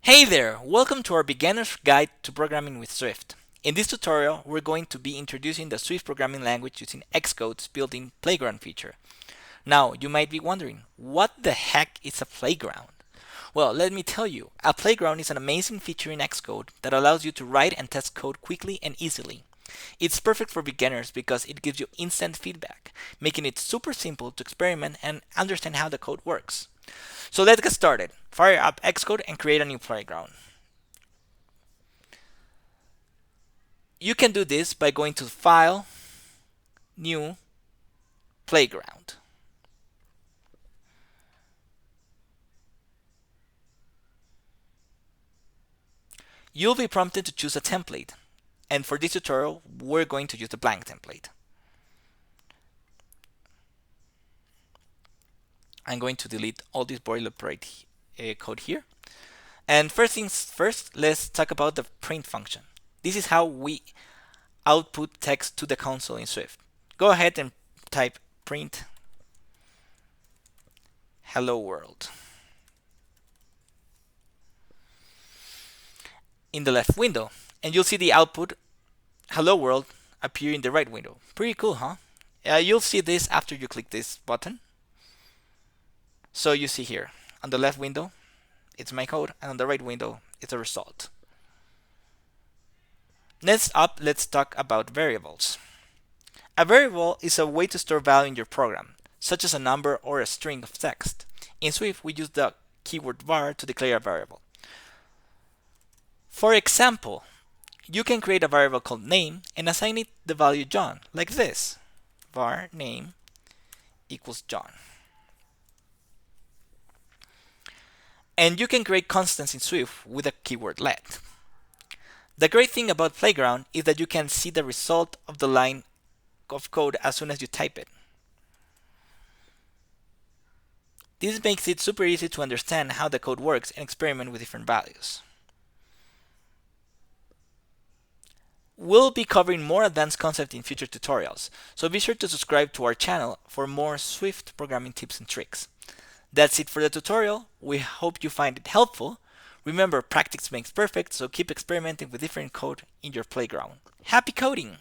Hey there! Welcome to our beginner's guide to programming with Swift. In this tutorial, we're going to be introducing the Swift programming language using Xcode's built-in playground feature. Now, you might be wondering, what the heck is a playground? Well, let me tell you, a playground is an amazing feature in Xcode that allows you to write and test code quickly and easily. It's perfect for beginners because it gives you instant feedback, making it super simple to experiment and understand how the code works. So let's get started. Fire up Xcode and create a new playground. You can do this by going to File, New, Playground. You'll be prompted to choose a template, and for this tutorial, we're going to use the blank template. I'm going to delete all this boilerplate code here. And first things first, let's talk about the print function. This is how we output text to the console in Swift. Go ahead and type print hello world in the left window, and you'll see the output hello world appear in the right window. Pretty cool, huh? You'll see this after you click this button. So you see here on the left window it's my code, and on the right window it's a result. Next up, let's talk about variables. A variable is a way to store value in your program, such as a number or a string of text. In Swift, we use the keyword var to declare a variable. For example, you can create a variable called name and assign it the value John, like this. Var name equals John. And you can create constants in Swift with the keyword let. The great thing about Playground is that you can see the result of the line of code as soon as you type it. This makes it super easy to understand how the code works and experiment with different values. We'll be covering more advanced concepts in future tutorials, so be sure to subscribe to our channel for more Swift programming tips and tricks. That's it for the tutorial. We hope you find it helpful. Remember, practice makes perfect, so keep experimenting with different code in your playground. Happy coding!